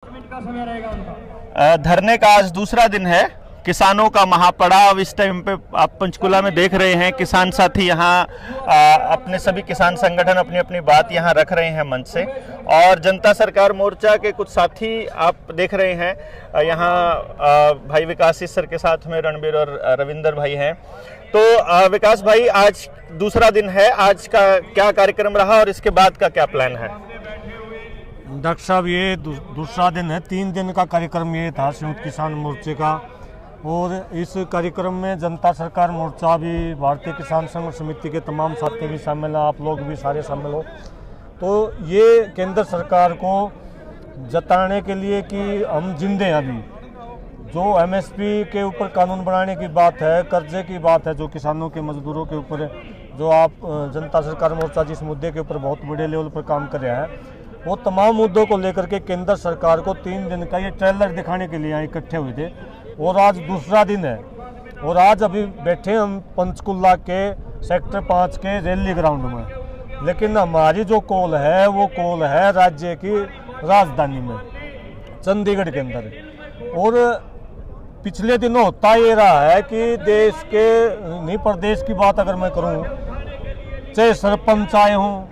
का समय रहेगा उनका। धरने का आज दूसरा दिन है। किसानों का महापड़ाव इस टाइम पे आप पंचकुला में देख रहे हैं। किसान साथी यहाँ अपने सभी किसान संगठन अपनी अपनी बात यहाँ रख रहे हैं मंच से, और जनता सरकार मोर्चा के कुछ साथी आप देख रहे हैं यहाँ। भाई विकास सर के साथ में रणबीर और रविंदर भाई हैं। तो विकास भाई, आज दूसरा दिन है, आज का क्या कार्यक्रम रहा और इसके बाद का क्या प्लान है? डॉक्टर साहब, ये दूसरा दिन है। 3 दिन का कार्यक्रम ये था संयुक्त किसान मोर्चे का, और इस कार्यक्रम में जनता सरकार मोर्चा भी, भारतीय किसान संघ समिति के तमाम साथी भी शामिल हैं, आप लोग भी सारे शामिल हो। तो ये केंद्र सरकार को जताने के लिए कि हम जिंदे हैं। अभी जो एमएसपी के ऊपर कानून बनाने की बात है, कर्जे की बात है, जो किसानों के मजदूरों के ऊपर, जो आप जनता सरकार मोर्चा जिस मुद्दे के ऊपर बहुत बड़े लेवल पर काम कर रहा है, वो तमाम मुद्दों को लेकर के केंद्र सरकार को 3 दिन का ये ट्रेलर दिखाने के लिए यहाँ इकट्ठे हुए थे, और आज दूसरा दिन है। और आज अभी बैठे हम पंचकुला के सेक्टर 5 के रैली ग्राउंड में, लेकिन हमारी जो कॉल है वो कॉल है राज्य की राजधानी में, चंडीगढ़ के अंदर। और पिछले दिनों होता ये रहा है कि देश के नहीं, प्रदेश की बात अगर मैं करूँ, चाहे सरपंच आए हों,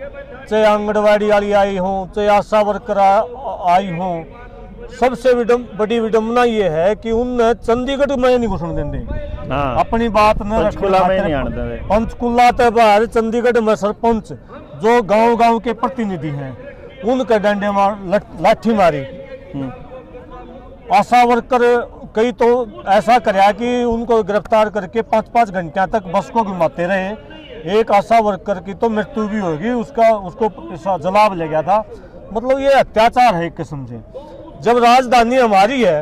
चाहे आंगनबाड़ी वाली आई हो, चाहे आशा वर्कर आई हो, सबसे बड़ी विडम्बना ये है कि उन चंडीगढ़ में नहीं घुसन देंगे। अपनी बात न पंचकुला में नहीं आने देंगे। पंचकुला के बाहर चंडीगढ़ में सरपंच जो गांव-गांव के प्रतिनिधि हैं, उनके डंडे मार, लाठी मारी। आशा वर्कर कई तो ऐसा कराया कि उनको गिरफ्तार करके 5-5 घंटे तक बस को घुमाते रहे। एक आशा वर्कर की तो मृत्यु भी होगी, उसको जलाब ले गया था। मतलब ये अत्याचार है एक किस्म से। जब राजधानी हमारी है,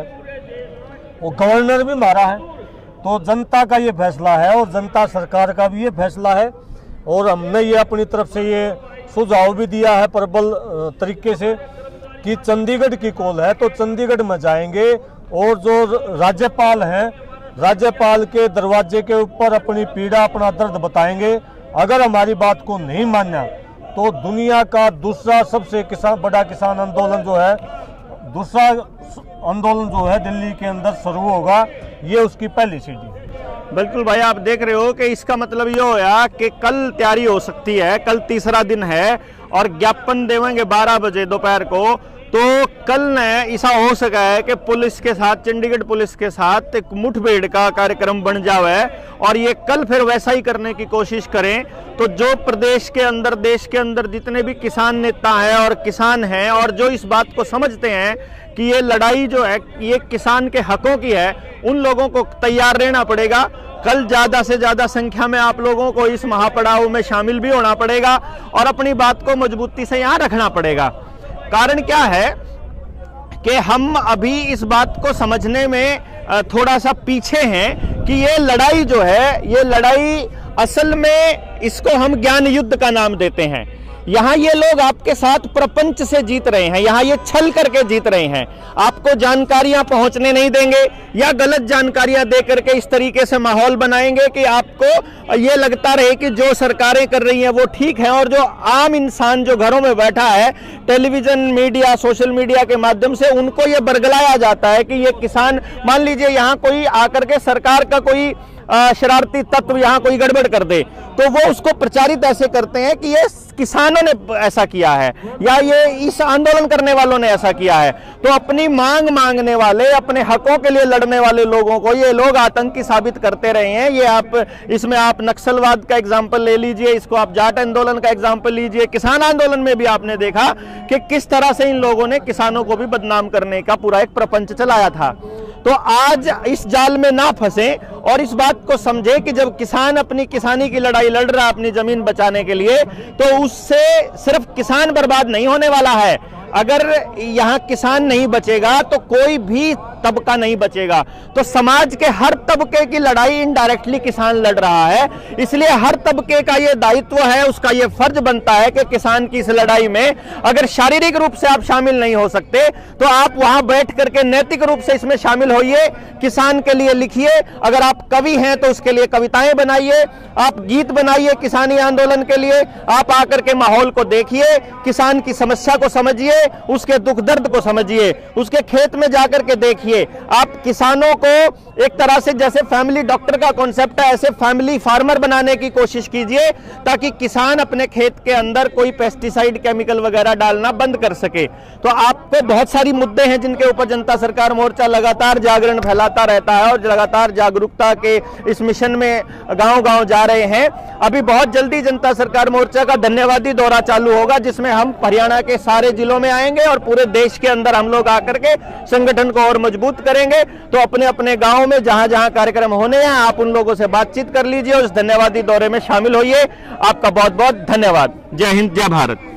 वो गवर्नर भी हमारा है, तो जनता का ये फैसला है और जनता सरकार का भी ये फैसला है। और हमने ये अपनी तरफ से ये सुझाव भी दिया है प्रबल तरीके से कि चंडीगढ़ की कॉल है तो चंडीगढ़ में जाएंगे, और जो राज्यपाल हैं, राज्यपाल के दरवाजे के ऊपर अपनी पीड़ा, अपना दर्द बताएंगे। अगर हमारी बात को नहीं माना तो दुनिया का दूसरा सबसे बड़ा किसान आंदोलन जो है, दूसरा आंदोलन जो है दिल्ली के अंदर शुरू होगा। ये उसकी पहली सीढ़ी। बिल्कुल भाई, आप देख रहे हो कि इसका मतलब ये होया कि कल तैयारी हो सकती है। कल तीसरा दिन है और ज्ञापन देवेंगे 12 बजे दोपहर को। तो कल ने ऐसा हो सका है कि पुलिस के साथ, चंडीगढ़ पुलिस के साथ एक मुठभेड़ का कार्यक्रम बन जावे, और ये कल फिर वैसा ही करने की कोशिश करें। तो जो प्रदेश के अंदर, देश के अंदर जितने भी किसान नेता हैं और किसान हैं, और जो इस बात को समझते हैं कि ये लड़ाई जो है ये किसान के हकों की है, उन लोगों को तैयार रहना पड़ेगा। कल ज़्यादा से ज़्यादा संख्या में आप लोगों को इस महापड़ाव में शामिल भी होना पड़ेगा और अपनी बात को मजबूती से यहाँ रखना पड़ेगा। कारण क्या है कि हम अभी इस बात को समझने में थोड़ा सा पीछे हैं कि ये लड़ाई जो है, ये लड़ाई असल में इसको हम ज्ञान युद्ध का नाम देते हैं। यहाँ ये लोग आपके साथ प्रपंच से जीत रहे हैं, यहाँ ये छल करके जीत रहे हैं। आपको जानकारियां पहुंचने नहीं देंगे, या गलत जानकारियां दे करके इस तरीके से माहौल बनाएंगे कि आपको ये लगता रहे कि जो सरकारें कर रही हैं वो ठीक है, और जो आम इंसान जो घरों में बैठा है, टेलीविजन मीडिया, सोशल मीडिया के माध्यम से उनको ये बरगलाया जाता है कि ये किसान, मान लीजिए यहाँ कोई आकर के सरकार का कोई शरारती तत्व यहाँ कोई गड़बड़ कर दे, तो वो उसको प्रचारित ऐसे करते हैं कि ये किसानों ने ऐसा किया है, या ये इस आंदोलन करने वालों ने ऐसा किया है। तो अपनी मांग मांगने वाले, अपने हकों के लिए लड़ने वाले लोगों को ये लोग आतंकी साबित करते रहे हैं। ये आप इसमें आप नक्सलवाद का एग्जाम्पल ले लीजिए, इसको आप जाट आंदोलन का एग्जाम्पल लीजिए, किसान आंदोलन में भी आपने देखा कि किस तरह से इन लोगों ने किसानों को भी बदनाम करने का पूरा एक प्रपंच चलाया था। तो आज इस जाल में ना फंसे और इस बात को समझे कि जब किसान अपनी किसानी की लड़ाई लड़ रहा है अपनी जमीन बचाने के लिए, तो उससे सिर्फ किसान बर्बाद नहीं होने वाला है। अगर यहाँ किसान नहीं बचेगा तो कोई भी तबका नहीं बचेगा। तो समाज के हर तबके की लड़ाई इनडायरेक्टली किसान लड़ रहा है, इसलिए हर तबके का ये दायित्व है, उसका ये फर्ज बनता है कि किसान की इस लड़ाई में अगर शारीरिक रूप से आप शामिल नहीं हो सकते तो आप वहां बैठ करके नैतिक रूप से इसमें शामिल होइए, किसान के लिए लिखिए। अगर आप कवि हैं तो उसके लिए कविताएं बनाइए, आप गीत बनाइए किसानी आंदोलन के लिए, आप आकर के माहौल को देखिए, किसान की समस्या को समझिए, उसके दुख दर्द को समझिए, उसके खेत में जाकर के देखिए। आप किसानों को एक तरह से जैसे फैमिली डॉक्टर का कॉन्सेप्ट है, ऐसे फैमिली फार्मर बनाने की कोशिश कीजिए ताकि किसान अपने खेत के अंदर कोई पेस्टिसाइड केमिकल वगैरह डालना बंद कर सके। तो आपको बहुत सारी मुद्दे हैं जिनके ऊपर जनता सरकार मोर्चा लगातार जागरण फैलाता रहता है और लगातार जागरूकता के इस मिशन में गांव-गांव जा रहे हैं। अभी बहुत जल्दी जनता सरकार मोर्चा का धन्यवादी दौरा चालू होगा, जिसमें हम हरियाणा के सारे जिलों में आएंगे और पूरे देश के अंदर हम लोग आकर के संगठन को और मजबूत करेंगे। तो अपने अपने गांव में जहां जहां कार्यक्रम होने हैं आप उन लोगों से बातचीत कर लीजिए और इस धन्यवादी दौरे में शामिल होइए। आपका बहुत बहुत धन्यवाद। जय हिंद, जय भारत।